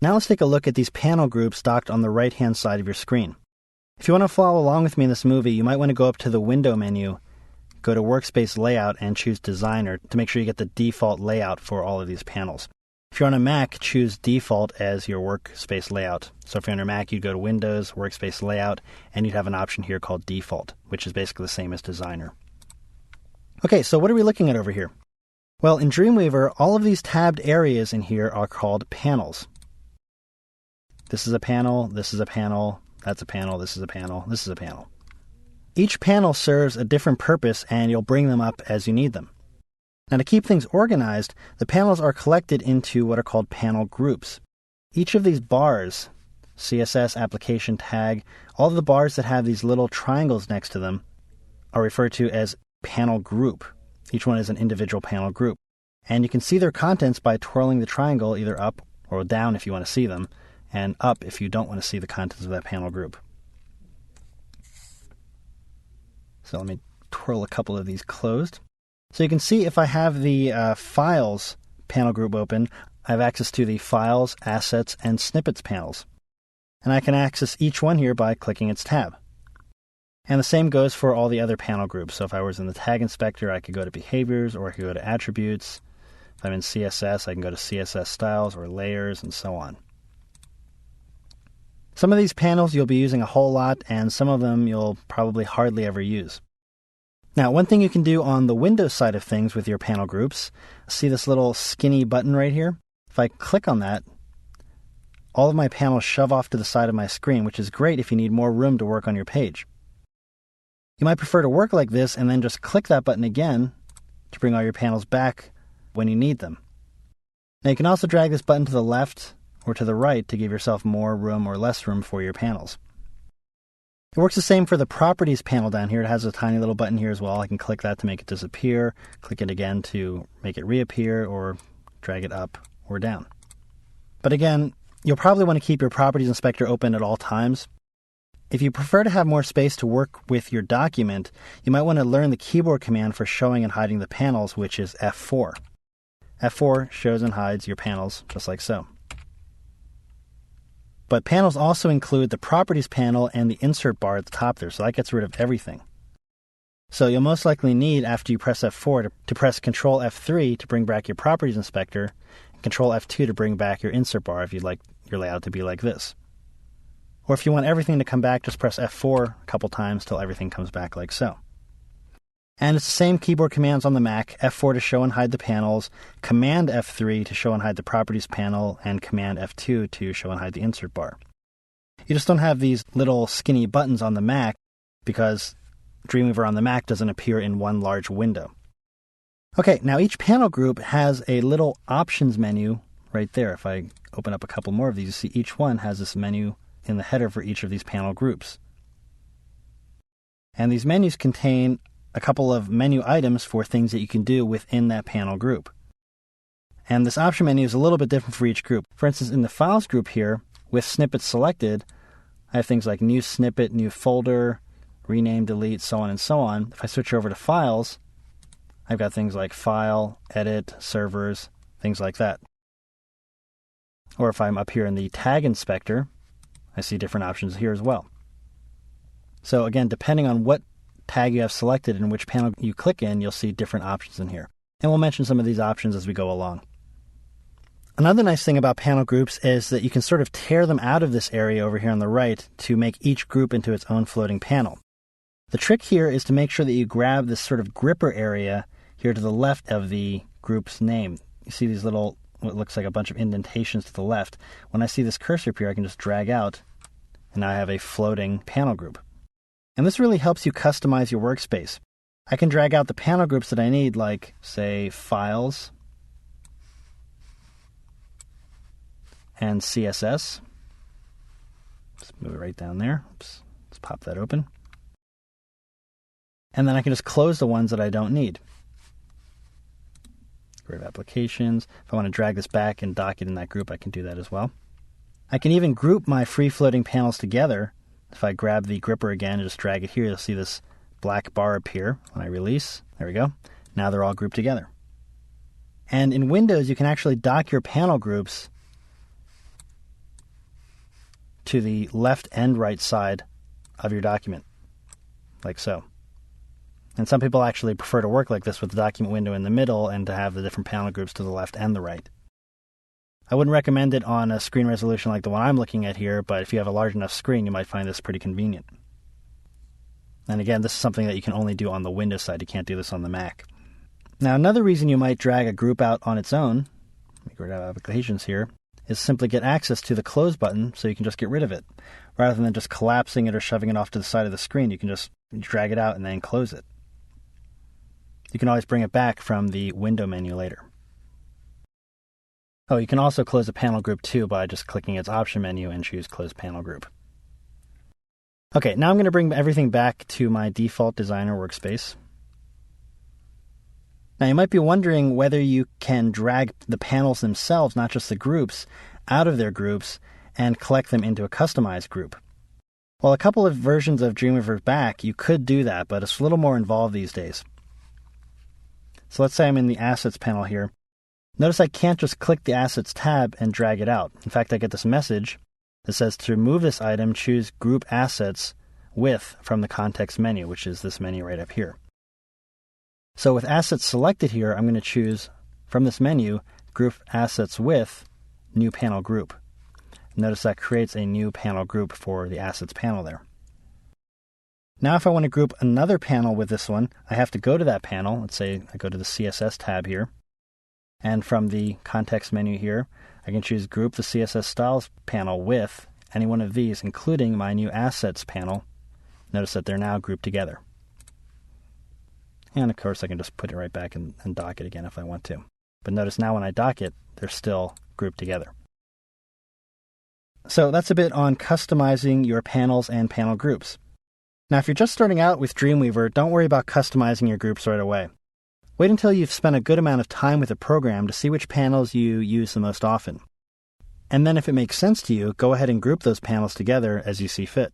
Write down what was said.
Now let's take a look at these panel groups docked on the right-hand side of your screen. If you want to follow along with me in this movie, you might want to go up to the Window menu, go to Workspace Layout, and choose Designer to make sure you get the default layout for all of these panels. If you're on a Mac, choose Default as your workspace layout. So if you're on your Mac, you'd go to Windows, Workspace Layout, and you'd have an option here called Default, which is basically the same as Designer. Okay, so what are we looking at over here? Well, in Dreamweaver, all of these tabbed areas in here are called panels. This is a panel, this is a panel, that's a panel, this is a panel, this is a panel. Each panel serves a different purpose, and you'll bring them up as you need them. Now, to keep things organized, the panels are collected into what are called panel groups. Each of these bars, CSS, application, tag, all of the bars that have these little triangles next to them are referred to as panel group. Each one is an individual panel group. And you can see their contents by twirling the triangle either up or down if you want to see them, and up if you don't want to see the contents of that panel group. So let me twirl a couple of these closed. So you can see if I have the Files panel group open, I have access to the Files, Assets, and Snippets panels. And I can access each one here by clicking its tab. And the same goes for all the other panel groups. So if I was in the Tag Inspector, I could go to Behaviors, or I could go to Attributes. If I'm in CSS, I can go to CSS Styles or Layers, and so on. Some of these panels you'll be using a whole lot, and some of them you'll probably hardly ever use. Now, one thing you can do on the Windows side of things with your panel groups, see this little skinny button right here? If I click on that, all of my panels shove off to the side of my screen, which is great if you need more room to work on your page. You might prefer to work like this and then just click that button again to bring all your panels back when you need them. Now, you can also drag this button to the left or to the right to give yourself more room or less room for your panels. It works the same for the Properties panel down here. It has a tiny little button here as well. I can click that to make it disappear, click it again to make it reappear, or drag it up or down. But again, you'll probably want to keep your Properties Inspector open at all times. If you prefer to have more space to work with your document, you might want to learn the keyboard command for showing and hiding the panels, which is F4. F4 shows and hides your panels, just like so. But panels also include the Properties panel and the Insert bar at the top there, so that gets rid of everything. So you'll most likely need, after you press F4, to press Control F3 to bring back your Properties Inspector, and Control F2 to bring back your Insert bar if you'd like your layout to be like this. Or if you want everything to come back, just press F4 a couple times till everything comes back like so. And it's the same keyboard commands on the Mac, F4 to show and hide the panels, Command F3 to show and hide the Properties panel, and Command F2 to show and hide the Insert bar. You just don't have these little skinny buttons on the Mac because Dreamweaver on the Mac doesn't appear in one large window. Okay, now each panel group has a little Options menu right there. If I open up a couple more of these, you see each one has this menu in the header for each of these panel groups. And these menus contain a couple of menu items for things that you can do within that panel group. And this option menu is a little bit different for each group. For instance, in the Files group here, with snippets selected, I have things like New Snippet, New Folder, Rename, Delete, so on and so on. If I switch over to Files, I've got things like File, Edit, Servers, things like that. Or if I'm up here in the Tag Inspector, I see different options here as well. So again, depending on what tag you have selected and which panel you click in, you'll see different options in here. And we'll mention some of these options as we go along. Another nice thing about panel groups is that you can sort of tear them out of this area over here on the right to make each group into its own floating panel. The trick here is to make sure that you grab this sort of gripper area here to the left of the group's name. You see these little, what looks like a bunch of indentations to the left. When I see this cursor appear, I can just drag out, and now I have a floating panel group. And this really helps you customize your workspace. I can drag out the panel groups that I need, like, say, Files and CSS. Let's move it right down there. Oops. Let's pop that open. And then I can just close the ones that I don't need. Get rid of applications. If I want to drag this back and dock it in that group, I can do that as well. I can even group my free-floating panels together. If I grab the gripper again and just drag it here, you'll see this black bar appear when I release. There we go. Now they're all grouped together. And in Windows, you can actually dock your panel groups to the left and right side of your document, like so. And some people actually prefer to work like this with the document window in the middle and to have the different panel groups to the left and the right. I wouldn't recommend it on a screen resolution like the one I'm looking at here, but if you have a large enough screen, you might find this pretty convenient. And again, this is something that you can only do on the Windows side. You can't do this on the Mac. Now, another reason you might drag a group out on its own, let me go to applications here, is simply get access to the close button so you can just get rid of it. Rather than just collapsing it or shoving it off to the side of the screen, you can just drag it out and then close it. You can always bring it back from the window menu later. Oh, you can also close a panel group too by just clicking its option menu and choose Close Panel Group. Okay, now I'm going to bring everything back to my default designer workspace. Now you might be wondering whether you can drag the panels themselves, not just the groups, out of their groups and collect them into a customized group. Well, a couple of versions of Dreamweaver back, you could do that, but it's a little more involved these days. So let's say I'm in the Assets panel here. Notice I can't just click the Assets tab and drag it out. In fact, I get this message that says to remove this item, choose Group Assets With from the context menu, which is this menu right up here. So with Assets selected here, I'm going to choose from this menu, Group Assets With New Panel Group. Notice that creates a new panel group for the Assets panel there. Now if I want to group another panel with this one, I have to go to that panel. Let's say I go to the CSS tab here. And from the context menu here, I can choose Group the CSS Styles panel with any one of these, including my new Assets panel. Notice that they're now grouped together. And of course, I can just put it right back and dock it again if I want to. But notice now when I dock it, they're still grouped together. So that's a bit on customizing your panels and panel groups. Now, if you're just starting out with Dreamweaver, don't worry about customizing your groups right away. Wait until you've spent a good amount of time with the program to see which panels you use the most often. And then if it makes sense to you, go ahead and group those panels together as you see fit.